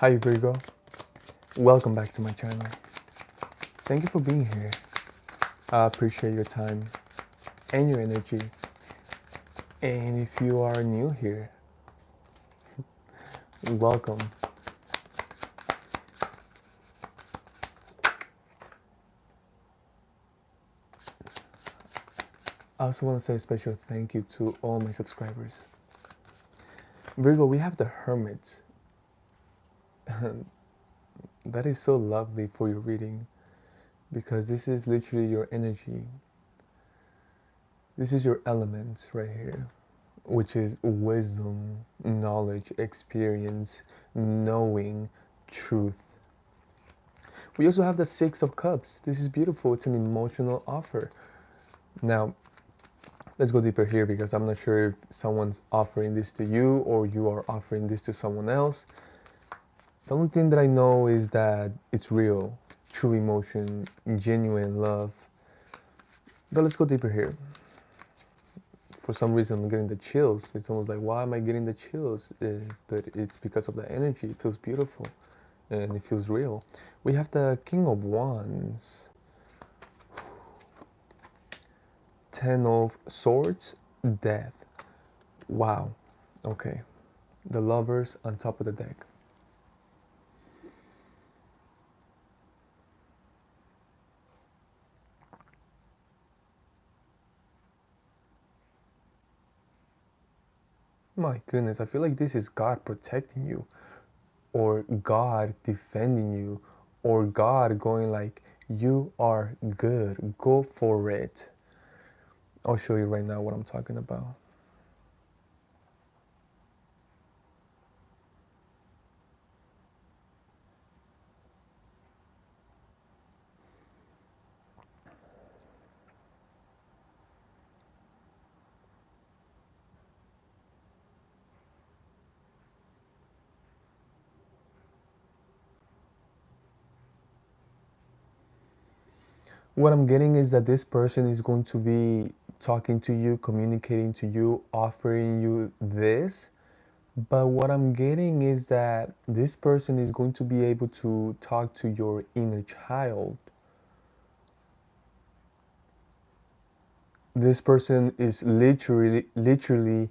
Hi Virgo, welcome back to my channel. Thank you for being here. I appreciate your time and your energy. And if you are new here, welcome. I also want to say a special thank you to all my subscribers. Virgo, we have the Hermit. That is so lovely for your reading because this is literally your energy. This is your element right here, which is wisdom, knowledge, experience, knowing, truth. We also have the Six of Cups. This is beautiful. It's an emotional offer. Now, let's go deeper here because I'm not sure if someone's offering this to you or you are offering this to someone else. The only thing that I know is that it's real, true emotion, genuine love. But let's go deeper here. For some reason, I'm getting the chills. It's almost like, why am I getting the chills? But it's because of the energy. It feels beautiful and it feels real. We have the King of Wands, Ten of Swords, Death. Wow. Okay. The Lovers on top of the deck. My goodness, I feel like this is God protecting you, or God defending you, or God going like, you are good, go for it. I'll show you right now what I'm talking about. What I'm getting is that this person is going to be talking to you, communicating to you, offering you this. But what I'm getting is that this person is going to be able to talk to your inner child. This person is literally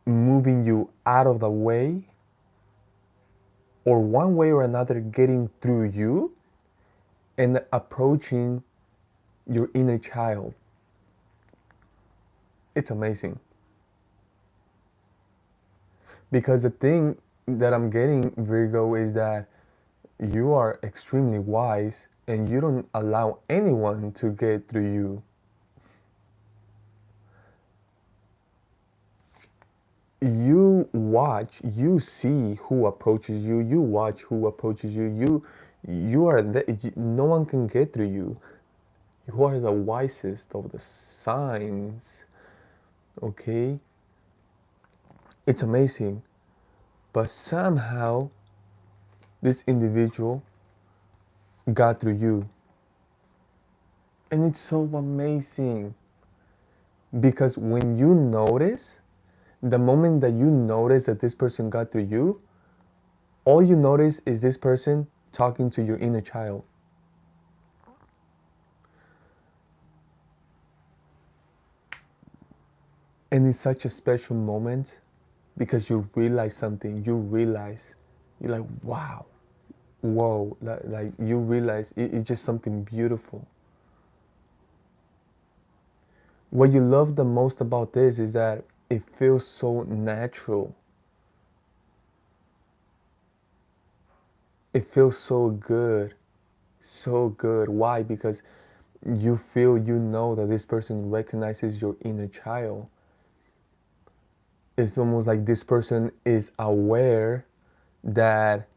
moving you out of the way, or one way or another getting through you and approaching your inner child. It's amazing. Because the thing that I'm getting, Virgo, is that you are extremely wise and you don't allow anyone to get through you. You watch, you see who approaches you, you watch who approaches you, you are the, no one can get through you. You are the wisest of the signs, okay? It's amazing. But somehow this individual got through you. And it's so amazing because when you notice, the moment that you notice that this person got through you, all you notice is this person talking to your inner child. And it's such a special moment because you realize something. You realize, you're like, wow, whoa, like you realize it's just something beautiful. What you love the most about this is that it feels so natural. It feels so good. So good. Why? Because you feel, you know that this person recognizes your inner child. It's almost like this person is aware that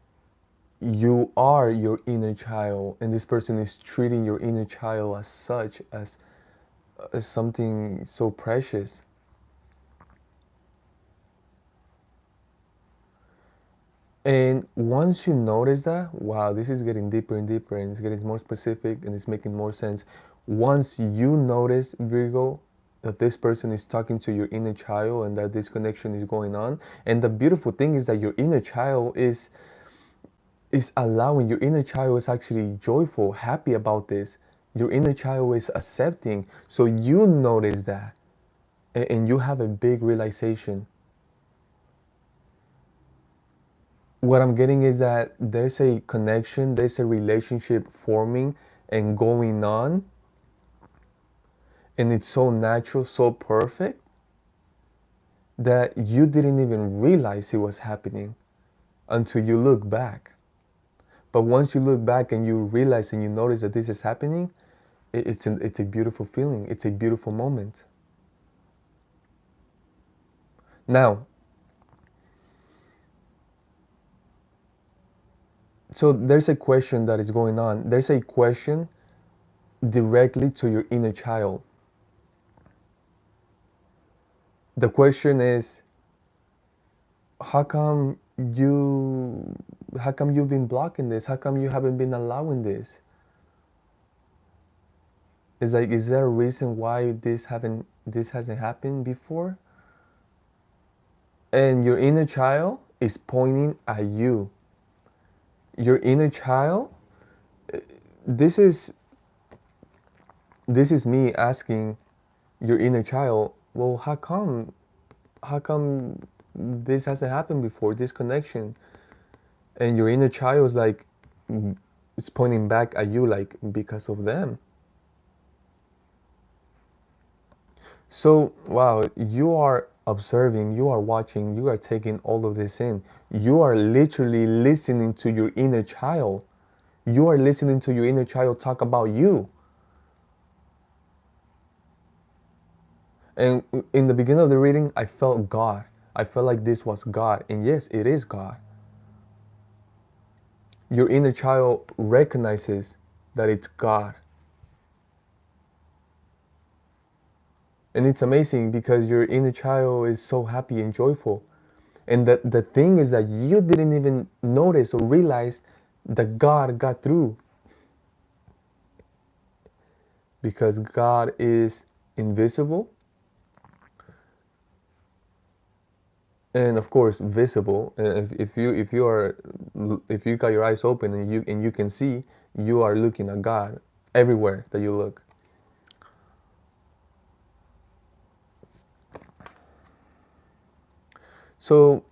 you are your inner child, and this person is treating your inner child as such, as something so precious. And once you notice that, wow, this is getting deeper and deeper, and it's getting more specific, and it's making more sense. Once you notice, Virgo, that this person is talking to your inner child and that this connection is going on, and the beautiful thing is that your inner child is is allowing, your inner child is actually joyful, happy about this. Your inner child is accepting. So you notice that, and you have a big realization. What I'm getting is that there's a connection, there's a relationship forming and going on, and it's so natural, so perfect, that you didn't even realize it was happening until you look back. But once you look back and you realize and you notice that this is happening, it's a beautiful feeling. It's a beautiful moment. Now, so there's a question that is going on. There's a question directly to your inner child. The question is, how come you how come you've been blocking this? How come you haven't been allowing this? It's like, is there a reason why this hasn't happened before? And your inner child is pointing at you. Your inner child, this is me asking your inner child, well, how come this hasn't happened before, this connection? And your inner child is like, it's pointing back at you, like, because of them. So, wow, you are observing, you are watching, you are taking all of this in. You are literally listening to your inner child. You are listening to your inner child talk about you. And in the beginning of the reading, I felt God. I felt like this was God. And yes, it is God. Your inner child recognizes that it's God. And it's amazing because your inner child is so happy and joyful. And the thing is that you didn't even notice or realize that God got through. Because God is invisible and of course visible. And if you got your eyes open and you can see, you are looking at God everywhere that you look. So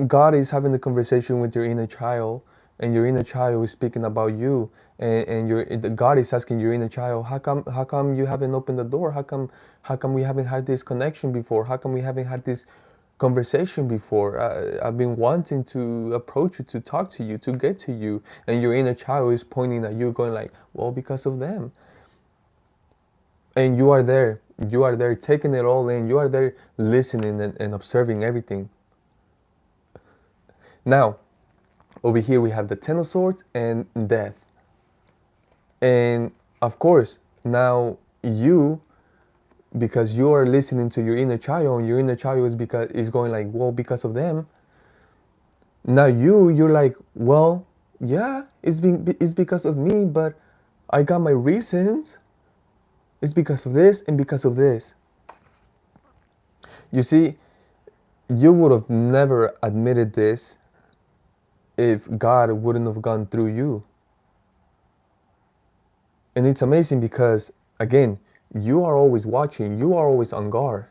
God is having the conversation with your inner child, and your inner child is speaking about you, and God is asking your inner child, how come you haven't opened the door? How come we haven't had this connection before? How come we haven't had this conversation before? I've been wanting to approach you, to talk to you, to get to you, and your inner child is pointing at you, going like, well, because of them. And you are there, taking it all in. You are there listening and observing everything. Now, over here we have the Ten of Swords and Death. And of course, now you, because you are listening to your inner child, and your inner child is going like, well, because of them. Now you're like, well, yeah, it's because of me, but I got my reasons. It's because of this and because of this. You see, you would have never admitted this if God wouldn't have gone through you. And it's amazing because, again, you are always watching, you are always on guard.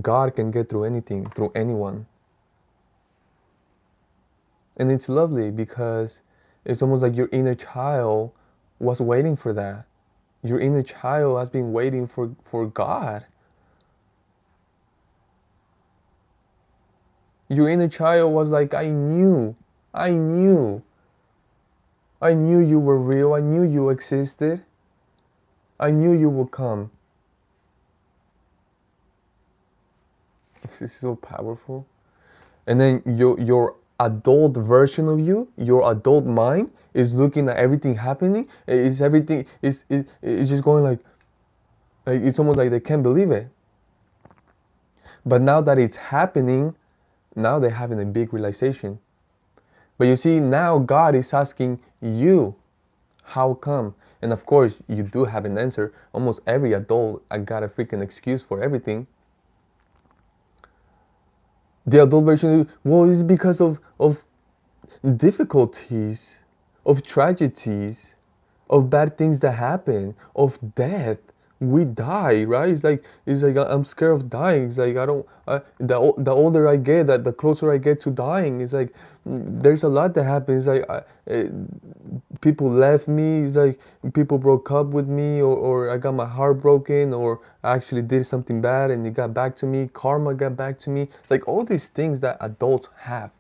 God can get through anything, through anyone. And it's lovely because it's almost like your inner child was waiting for that. Your inner child has been waiting for God. Your inner child was like, I knew you were real. I knew you existed. I knew you would come. This is so powerful. And then your adult version of you, your adult mind, is looking at everything happening. It's just going like it's almost like they can't believe it. But now that it's happening, now they're having a big realization. But you see, now God is asking you, how come? And of course, you do have an answer. Almost every adult, I got a freaking excuse for everything. The adult version, well, it's because of difficulties, of tragedies, of bad things that happen, of death. We die, right? It's like I'm scared of dying. It's like I don't. The older I get, that the closer I get to dying. It's like there's a lot that happens. Like people left me. It's like people broke up with me, or I got my heart broken, or I actually did something bad and it got back to me. Karma got back to me. It's like all these things that adults have.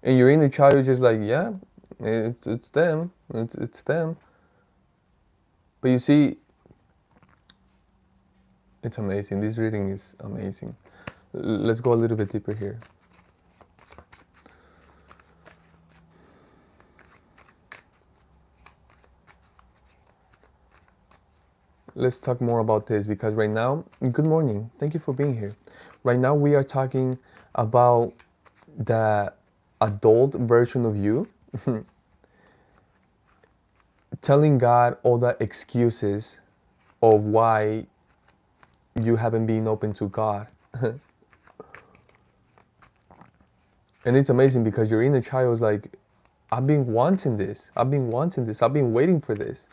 And your inner child is just like, yeah, it's them, it's them. But you see, it's amazing. This reading is amazing. Let's go a little bit deeper here. Let's talk more about this because right now, good morning. Thank you for being here. Right now, we are talking about the adult version of you telling God all the excuses of why you haven't been open to God. And it's amazing because your inner child is like, I've been wanting this. I've been wanting this. I've been waiting for this.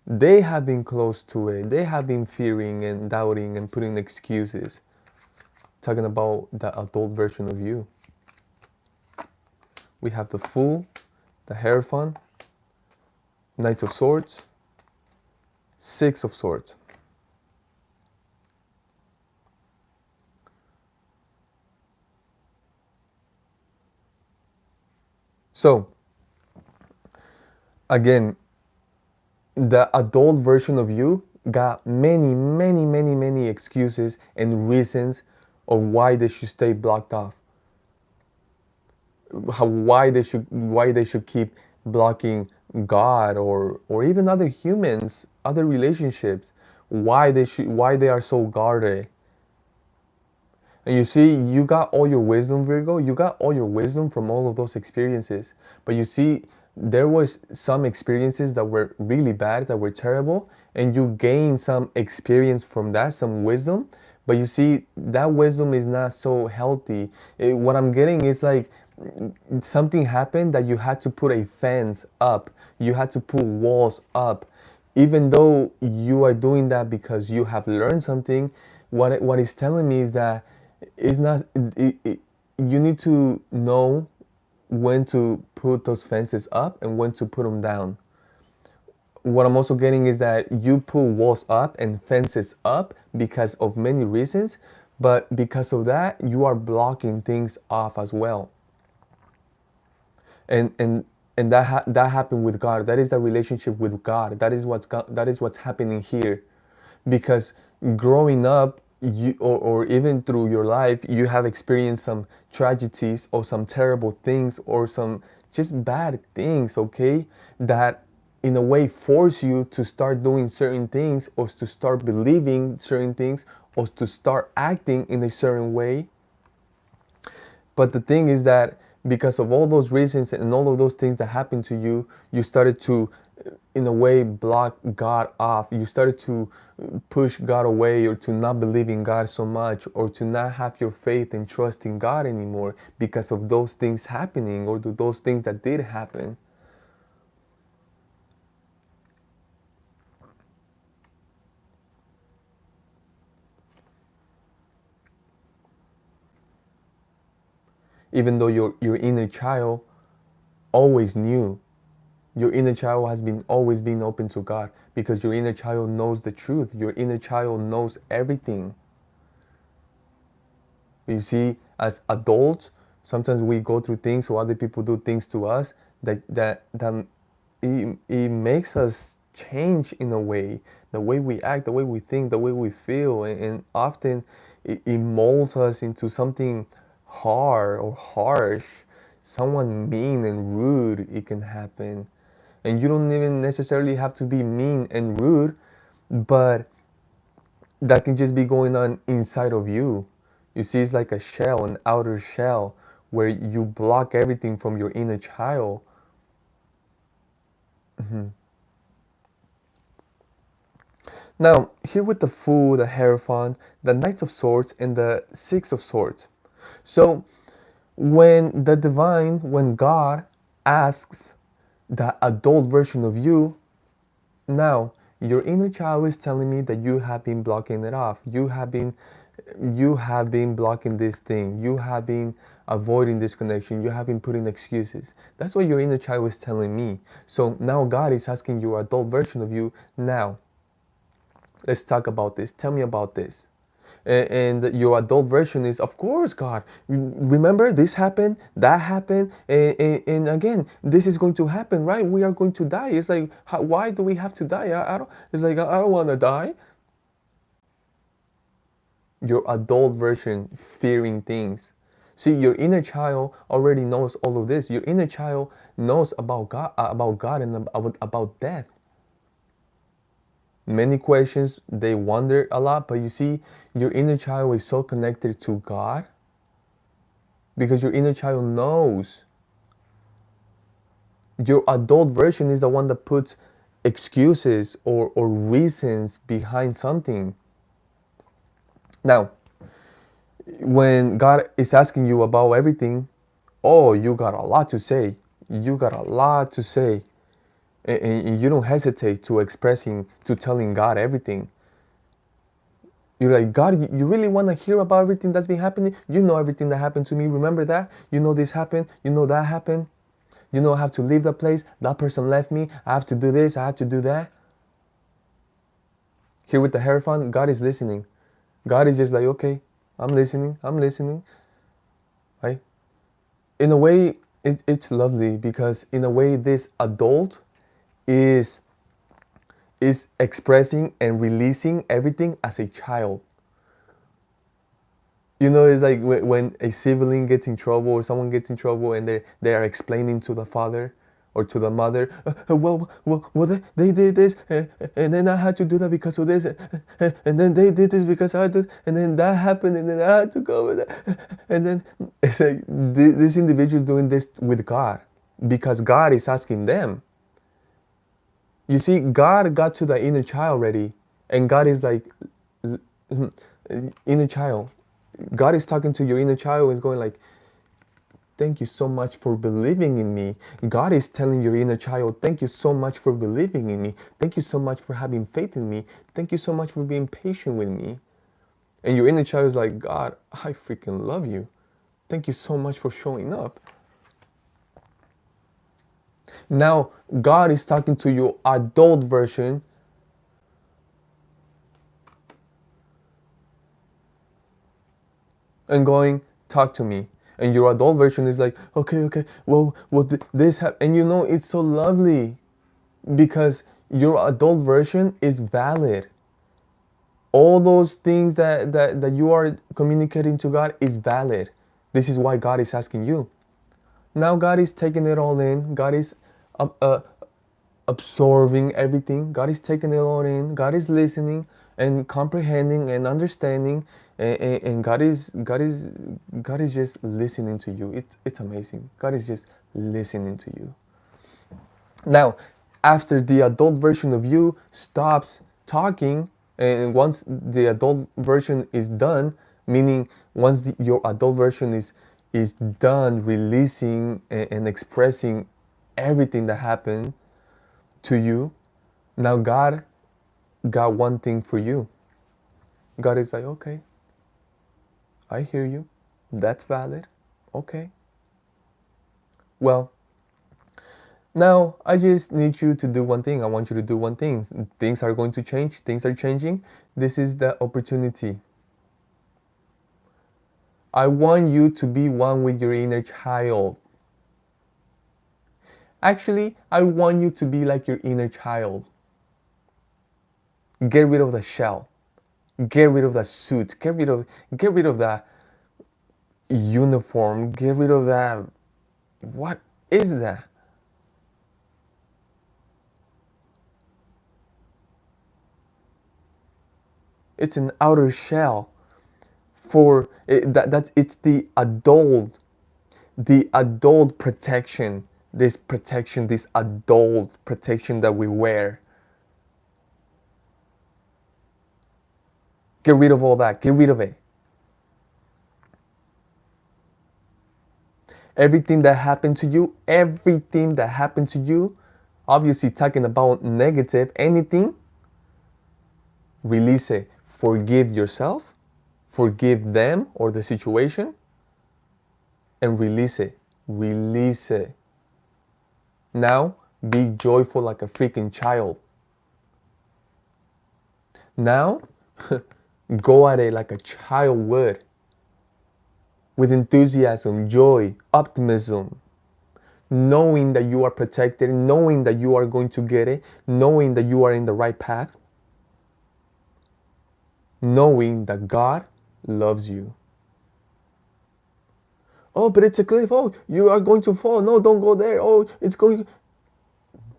They have been close to it. They have been fearing and doubting and putting excuses. Talking about the adult version of you. We have the Fool, the Hierophant, Knight of Swords, Six of Swords. So, again, the adult version of you got many, many, many, many excuses and reasons of why they should stay blocked off. Why they should keep blocking God or even other humans, other relationships. Why they are so guarded. And you see, you got all your wisdom, Virgo. You got all your wisdom from all of those experiences. But you see, there was some experiences that were really bad, that were terrible, and you gained some experience from that, some wisdom. But you see, that wisdom is not so healthy. What I'm getting is like something happened that you had to put a fence up. You had to put walls up. Even though you are doing that because you have learned something, what it's telling me is that it's not you need to know when to put those fences up and when to put them down. What I'm also getting is that you pull walls up and fences up because of many reasons, but because of that you are blocking things off as well. And that happened with God. That is the relationship with God. That is what's happening here. Because growing up, or even through your life, you have experienced some tragedies or some terrible things or some just bad things, okay, that in a way force you to start doing certain things or to start believing certain things or to start acting in a certain way. But the thing is that because of all those reasons and all of those things that happened to you, you started to, in a way, block God off. You started to push God away, or to not believe in God so much, or to not have your faith and trust in God anymore because of those things happening, or those things that did happen. Even though your inner child always knew. Your inner child has been always been open to God because your inner child knows the truth. Your inner child knows everything. You see, as adults, sometimes we go through things or other people do things to us that it makes us change in a way, the way we act, the way we think, the way we feel, and often it molds us into something hard or harsh, someone mean and rude. It can happen, and you don't even necessarily have to be mean and rude, but that can just be going on inside of you. You see, it's like a shell, an outer shell, where you block everything from your inner child. Now, here with the Fool, the Hierophant, the Knights of Swords, and the Six of Swords. So, when God asks the adult version of you, now your inner child is telling me that you have been blocking it off. You have been blocking this thing. You have been avoiding this connection. You have been putting excuses. That's what your inner child is telling me. So now God is asking your adult version of you, now let's talk about this. Tell me about this. And your adult version is, of course, God. Remember, this happened, that happened, and again, this is going to happen, right? We are going to die. It's like, why do we have to die? I don't. It's like, I don't want to die. Your adult version fearing things. See, your inner child already knows all of this. Your inner child knows about God and about death. Many questions, they wonder a lot, but you see, your inner child is so connected to God because your inner child knows. Your adult version is the one that puts excuses or reasons behind something. Now, when God is asking you about everything, oh, you got a lot to say. You got a lot to say. And you don't hesitate to telling God everything. You're like, God, you really want to hear about everything that's been happening? You know everything that happened to me. Remember that? You know this happened. You know that happened. You know I have to leave that place. That person left me. I have to do this. I have to do that. Here with the Hierophant, God is listening. God is just like, okay, I'm listening. I'm listening. Right? In a way, it's lovely because in a way, this adult is expressing and releasing everything as a child. You know, it's like when a sibling gets in trouble or someone gets in trouble and they are explaining to the father or to the mother, well, they did this, and then I had to do that because of this, and then they did this because I did, and then that happened, and then I had to go with that, and then it's like this individual is doing this with God because God is asking them. You see, God got to the inner child already, and God is like, inner child. God is talking to your inner child and is going like, thank you so much for believing in me. God is telling your inner child, thank you so much for believing in me. Thank you so much for having faith in me. Thank you so much for being patient with me. And your inner child is like, God, I freaking love you. Thank you so much for showing up. Now, God is talking to your adult version. And going, talk to me. And your adult version is like, okay, well, this happened. And you know, it's so lovely because your adult version is valid. All those things that you are communicating to God is valid. This is why God is asking you. Now God is taking it all in. God is absorbing everything. God is taking it all in. God is listening and comprehending and understanding, and God is just listening to you. It's amazing. God is just listening to you. Now, after the adult version of you stops talking, and once the adult version is done, meaning once your adult version is done releasing and expressing everything that happened to you, now God got one thing for you. God is like, okay, I hear you. That's valid. Okay. Well, now I just need you to do one thing. I want you to do one thing. Things are going to change. Things are changing. This is the opportunity. I want you to be one with your inner child. Actually, I want you to be like your inner child. Get rid of the shell. Get rid of the suit. Get rid of the uniform. Get rid of that. What is that? It's an outer shell for it, that it's the adult protection. This protection, this adult protection that we wear. Get rid of all that. Get rid of it. Everything that happened to you, obviously talking about negative, anything, release it. Forgive yourself, forgive them or the situation, and release it. Release it. Now, be joyful like a freaking child. Now, go at it like a child would. With enthusiasm, joy, optimism. Knowing that you are protected, knowing that you are going to get it, knowing that you are in the right path, knowing that God loves you. Oh, but it's a cliff. Oh, you are going to fall. No, don't go there. Oh, it's going.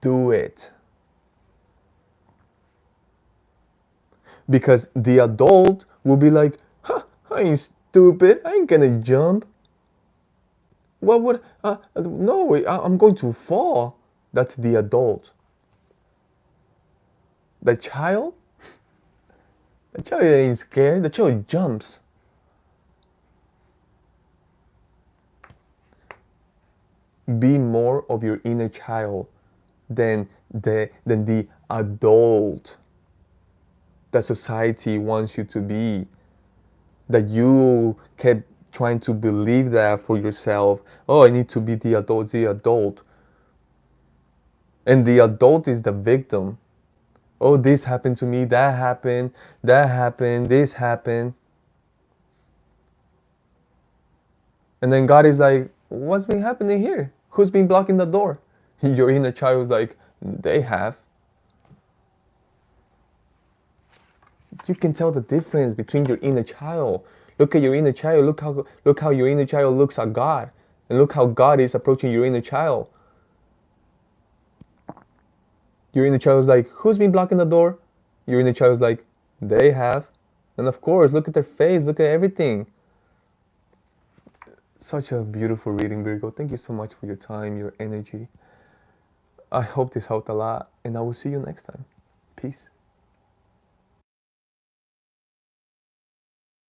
Do it. Because the adult will be like, huh, I ain't stupid. I ain't gonna jump. What would, no, I'm going to fall. That's the adult. The child? The child ain't scared. The child jumps. Be more of your inner child than the adult that society wants you to be. That you kept trying to believe that for yourself. Oh, I need to be the adult, the adult. And the adult is the victim. Oh, this happened to me, that happened, this happened. And then God is like, what's been happening here? Who's been blocking the door? Your inner child is like, they have. You can tell the difference between your inner child. Look at your inner child. Look how your inner child looks at God. And look how God is approaching your inner child. Your inner child is like, who's been blocking the door? Your inner child is like, they have. And of course, look at their face, look at everything. Such a beautiful reading, Virgo. Thank you so much for your time, your energy. I hope this helped a lot, and I will see you next time. Peace.